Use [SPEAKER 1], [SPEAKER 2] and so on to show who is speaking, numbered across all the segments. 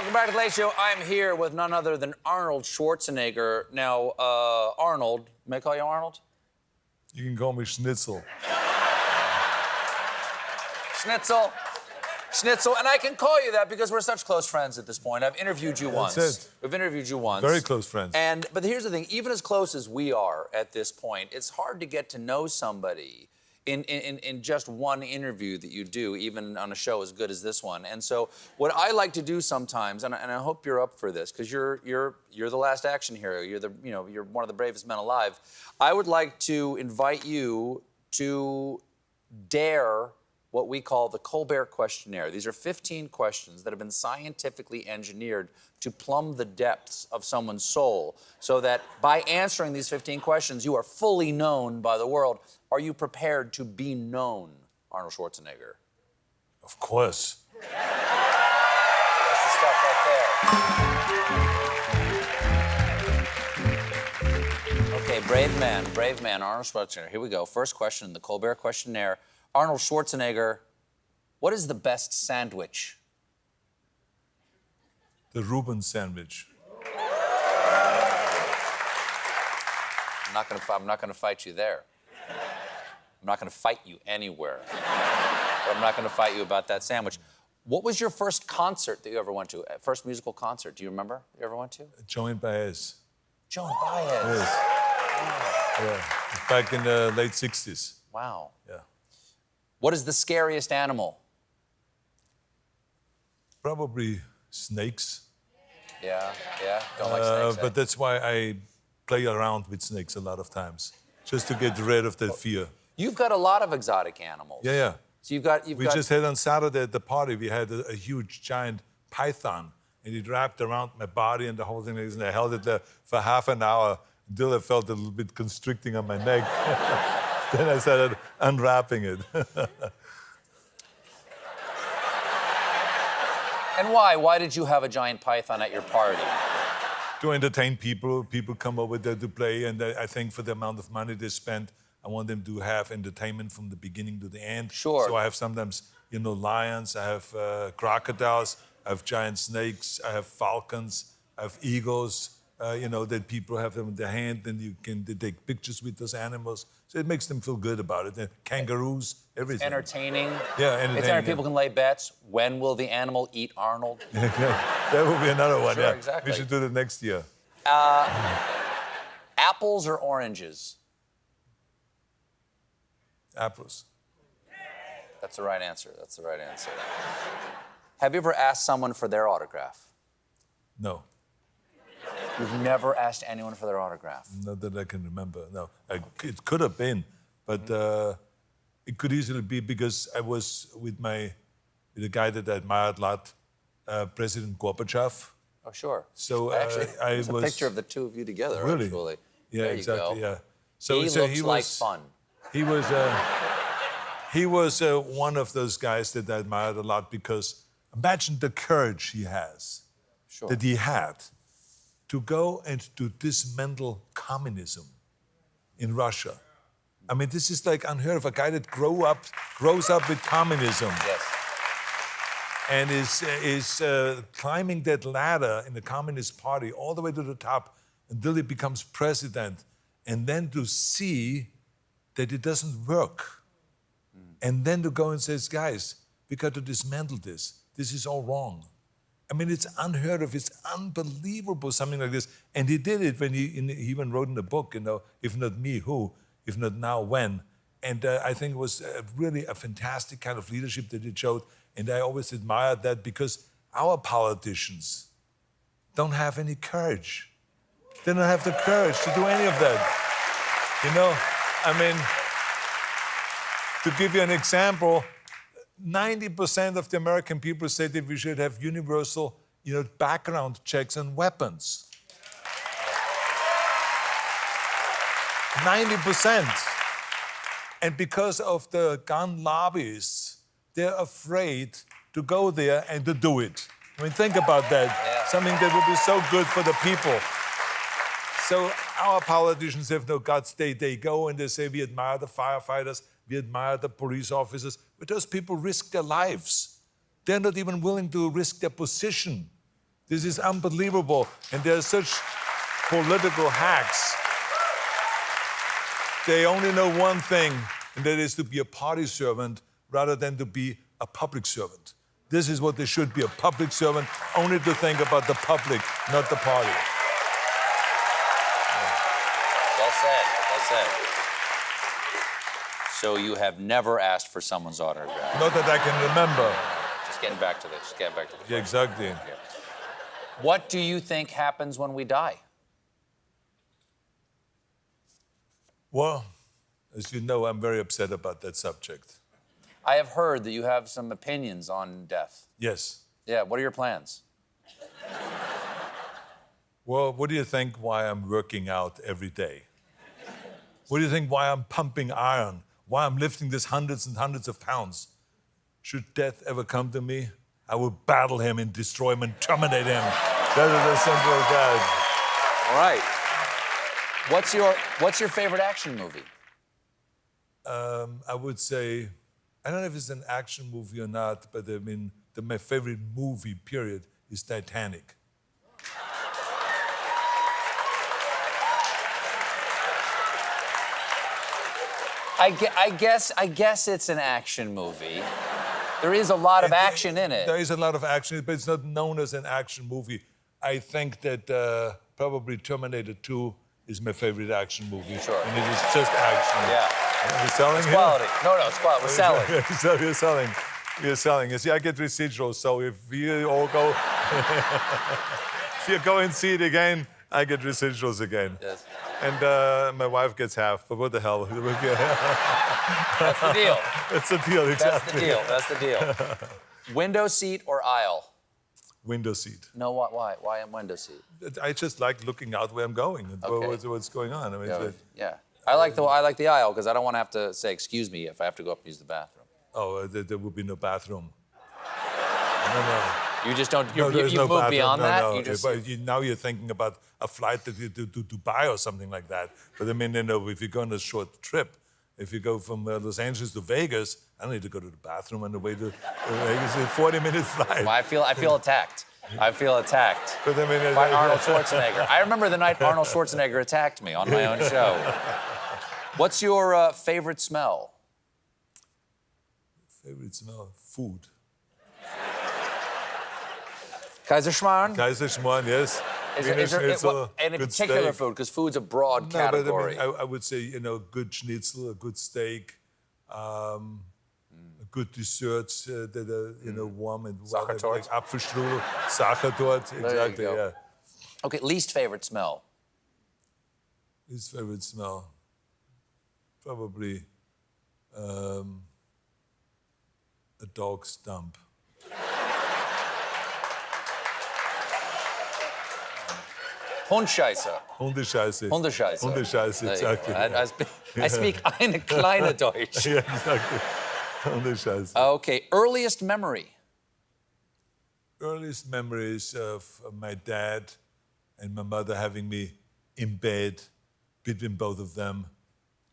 [SPEAKER 1] Welcome back to the Late Show. I'm here with none other than Arnold Schwarzenegger. Now, Arnold, may I call you Arnold?
[SPEAKER 2] You can call me Schnitzel.
[SPEAKER 1] Schnitzel, and I can call you that because we're such close friends at this point. I've interviewed you once.
[SPEAKER 2] That's it.
[SPEAKER 1] We've interviewed you once.
[SPEAKER 2] Very close friends.
[SPEAKER 1] But here's the thing, even as close as we are at this point, it's hard to get to know somebody in just one interview that you do, even on a show as good as this one. And so what I like to do sometimes, and I hope you're up for this, because you're the last action hero. You're one of the bravest men alive. I would like to invite you to dare what we call the Colbert Questionnaire. These are 15 questions that have been scientifically engineered to plumb the depths of someone's soul, so that by answering these 15 questions, you are fully known by the world. Are you prepared to be known, Arnold Schwarzenegger?
[SPEAKER 2] Of course.
[SPEAKER 1] That's the stuff right there. Okay, brave man, Arnold Schwarzenegger. Here we go. First question, the Colbert Questionnaire. Arnold Schwarzenegger, what is the best sandwich?
[SPEAKER 2] The Reuben sandwich.
[SPEAKER 1] I'm not gonna fight you there. I'm not gonna fight you anywhere. But I'm not gonna fight you about that sandwich. What was your first concert that you ever went to? First musical concert, do you remember you ever went to?
[SPEAKER 2] Joan Baez.
[SPEAKER 1] Joan Baez.
[SPEAKER 2] Yes.
[SPEAKER 1] Wow.
[SPEAKER 2] Yeah. Back in the late 60s.
[SPEAKER 1] Wow.
[SPEAKER 2] Yeah.
[SPEAKER 1] What is the scariest animal?
[SPEAKER 2] Probably snakes.
[SPEAKER 1] Yeah. Don't like snakes.
[SPEAKER 2] But that's why I play around with snakes a lot of times, just to get rid of that fear.
[SPEAKER 1] You've got a lot of exotic animals.
[SPEAKER 2] Yeah.
[SPEAKER 1] So we
[SPEAKER 2] just had on Saturday at the party, we had a huge giant python, and it wrapped around my body and the whole thing, and I held it there for half an hour until I felt a little bit constricting on my neck. Then I started unwrapping it.
[SPEAKER 1] And why? Why did you have a giant python at your party?
[SPEAKER 2] To entertain people. People come over there to play, and I think for the amount of money they spend, I want them to have entertainment from the beginning to the end.
[SPEAKER 1] Sure.
[SPEAKER 2] So I have sometimes, lions, I have crocodiles, I have giant snakes, I have falcons, I have eagles, that people have them in their hand, and they take pictures with those animals. So it makes them feel good about it. And kangaroos, everything.
[SPEAKER 1] It's entertaining.
[SPEAKER 2] Yeah, entertaining.
[SPEAKER 1] It's entertaining. People can lay bets. When will the animal eat Arnold?
[SPEAKER 2] That will be another one,
[SPEAKER 1] Sure,
[SPEAKER 2] yeah.
[SPEAKER 1] exactly.
[SPEAKER 2] We should do that next year.
[SPEAKER 1] Apples or oranges?
[SPEAKER 2] Apples.
[SPEAKER 1] That's the right answer. Have you ever asked someone for their autograph?
[SPEAKER 2] No.
[SPEAKER 1] You've never asked anyone for their autograph?
[SPEAKER 2] Not that I can remember, no. It could have been, but it could easily be because I was with a guy that I admired a lot, President Gorbachev.
[SPEAKER 1] Oh, sure.
[SPEAKER 2] So
[SPEAKER 1] actually,
[SPEAKER 2] I
[SPEAKER 1] there's a picture of the two of you together,
[SPEAKER 2] really?
[SPEAKER 1] actually.
[SPEAKER 2] Yeah,
[SPEAKER 1] there
[SPEAKER 2] exactly,
[SPEAKER 1] you go.
[SPEAKER 2] yeah. So
[SPEAKER 1] he looks like fun.
[SPEAKER 2] He was one of those guys that I admired a lot because imagine the courage he has, that he had, to go and to dismantle communism in Russia. I mean, this is like unheard of. A guy that grows up with communism.
[SPEAKER 1] Yes.
[SPEAKER 2] And is climbing that ladder in the Communist Party all the way to the top until he becomes president. And then to see that it doesn't work. And then to go and say, guys, we got to dismantle this. This is all wrong. I mean, it's unheard of. It's unbelievable, something like this. And he did it when he even wrote in the book, if not me, who? If not now, when? And I think it was really a fantastic kind of leadership that it showed. And I always admired that because our politicians don't have any courage. They don't have the courage to do any of that. I mean, to give you an example, 90% of the American people say that we should have universal, background checks on weapons. 90%. And because of the gun lobbyists, they're afraid to go there and to do it. I mean, think about that.
[SPEAKER 1] Yeah.
[SPEAKER 2] Something that would be so good for the people. So our politicians have no guts. They go and they say, we admire the firefighters, we admire the police officers, but those people risk their lives. They're not even willing to risk their position This is unbelievable. And they're such political hacks. They only know one thing, and that is to be a party servant rather than to be a public servant. This is what they should be, a public servant, only to think about the public, not the party.
[SPEAKER 1] Well said, well said. So you have never asked for someone's autograph?
[SPEAKER 2] Not that I can remember.
[SPEAKER 1] Just getting back to this,
[SPEAKER 2] Yeah, exactly.
[SPEAKER 1] Yeah. What do you think happens when we die?
[SPEAKER 2] Well, as you know, I'm very upset about that subject.
[SPEAKER 1] I have heard that you have some opinions on death.
[SPEAKER 2] Yes.
[SPEAKER 1] Yeah, what are your plans?
[SPEAKER 2] Well, what do you think why I'm working out every day? What do you think why I'm pumping iron? Why I'm lifting this hundreds and hundreds of pounds? Should death ever come to me, I will battle him and destroy him and terminate him. That is as simple as that.
[SPEAKER 1] All right. What's your favorite action movie?
[SPEAKER 2] I would say, I don't know if it's an action movie or not, but I mean, my favorite movie, period, is Titanic.
[SPEAKER 1] I guess it's an action movie. There is a lot of action in it.
[SPEAKER 2] There is a lot of action, but it's not known as an action movie. I think that probably Terminator 2 is my favorite action movie.
[SPEAKER 1] Sure.
[SPEAKER 2] And it is just action.
[SPEAKER 1] Yeah.
[SPEAKER 2] We're selling
[SPEAKER 1] It's
[SPEAKER 2] here?
[SPEAKER 1] quality. No, it's quality. We're selling.
[SPEAKER 2] So you're selling. You're selling. You see, I get residuals, so if you all go, if you go and see it again, I get residuals again.
[SPEAKER 1] Yes.
[SPEAKER 2] And my wife gets half, but what the hell?
[SPEAKER 1] That's the deal.
[SPEAKER 2] That's the deal, exactly.
[SPEAKER 1] That's the deal. Window seat or aisle?
[SPEAKER 2] Window seat.
[SPEAKER 1] No, why? Why a window seat?
[SPEAKER 2] I just like looking out where I'm going and
[SPEAKER 1] Okay.
[SPEAKER 2] what's going on. I mean,
[SPEAKER 1] Yeah. I like the aisle because I don't want to have to say excuse me if I have to go up and use the bathroom.
[SPEAKER 2] there would be no bathroom. No.
[SPEAKER 1] You just don't.
[SPEAKER 2] No, there's
[SPEAKER 1] You
[SPEAKER 2] no
[SPEAKER 1] move
[SPEAKER 2] bathroom.
[SPEAKER 1] beyond
[SPEAKER 2] No,
[SPEAKER 1] that.
[SPEAKER 2] no.
[SPEAKER 1] You just.
[SPEAKER 2] Now you're thinking about a flight to Dubai or something like that. But I mean, if you go on a short trip, if you go from Los Angeles to Vegas, I don't need to go to the bathroom on the way to Vegas. It's a 40-minute flight.
[SPEAKER 1] Well, I feel attacked. I feel attacked
[SPEAKER 2] But I mean,
[SPEAKER 1] by Arnold Schwarzenegger. I remember the night Arnold Schwarzenegger attacked me on my own show. What's your favorite smell?
[SPEAKER 2] Favorite smell? Food.
[SPEAKER 1] Kaiserschmarrn?
[SPEAKER 2] Kaiserschmarrn, yes.
[SPEAKER 1] Is there any
[SPEAKER 2] good
[SPEAKER 1] particular
[SPEAKER 2] steak.
[SPEAKER 1] food? Because food's a broad
[SPEAKER 2] No, but
[SPEAKER 1] category.
[SPEAKER 2] I mean, I would say, good schnitzel, a good steak, good desserts that are, warm and
[SPEAKER 1] Sachertorte?
[SPEAKER 2] like Apfelstrudel, Sachertorte, exactly,
[SPEAKER 1] go.
[SPEAKER 2] yeah.
[SPEAKER 1] Okay, least favorite smell?
[SPEAKER 2] His favorite smell? Probably a dog's dump.
[SPEAKER 1] Hundscheiße.
[SPEAKER 2] Hundescheiße.
[SPEAKER 1] Hundescheiße.
[SPEAKER 2] Hundescheiße,
[SPEAKER 1] There you go.
[SPEAKER 2] exactly.
[SPEAKER 1] I speak eine kleine Deutsch.
[SPEAKER 2] Yeah, exactly. Hundescheiße.
[SPEAKER 1] Okay, earliest memory?
[SPEAKER 2] Earliest memories of my dad and my mother having me in bed between both of them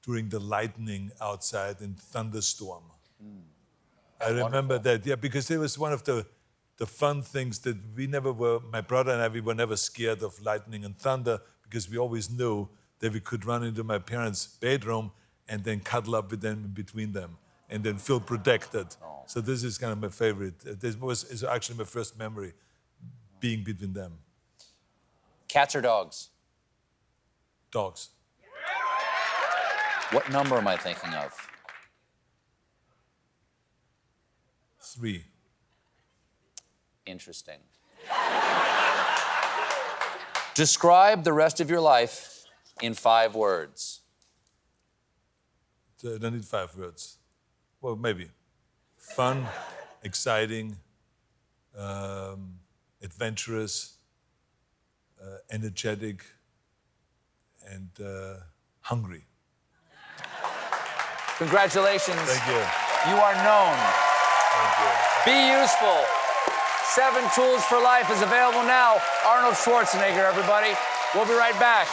[SPEAKER 2] during the lightning outside in thunderstorm. I remember that, yeah, because it was one of the fun things that my brother and I, we were never scared of lightning and thunder because we always knew that we could run into my parents' bedroom and then cuddle up with them in between them and then feel protected.
[SPEAKER 1] Oh.
[SPEAKER 2] So this is kind of my favorite. Is actually my first memory, being between them.
[SPEAKER 1] Cats or dogs?
[SPEAKER 2] Dogs.
[SPEAKER 1] What number am I thinking of?
[SPEAKER 2] 3.
[SPEAKER 1] Interesting. Describe the rest of your life in 5 words.
[SPEAKER 2] I don't need 5 words. Well, maybe. Fun, exciting, adventurous, energetic, and hungry.
[SPEAKER 1] Congratulations.
[SPEAKER 2] Thank you.
[SPEAKER 1] You are known.
[SPEAKER 2] Thank you.
[SPEAKER 1] Be useful. 7 Tools for Life is available now. Arnold Schwarzenegger, everybody. We'll be right back.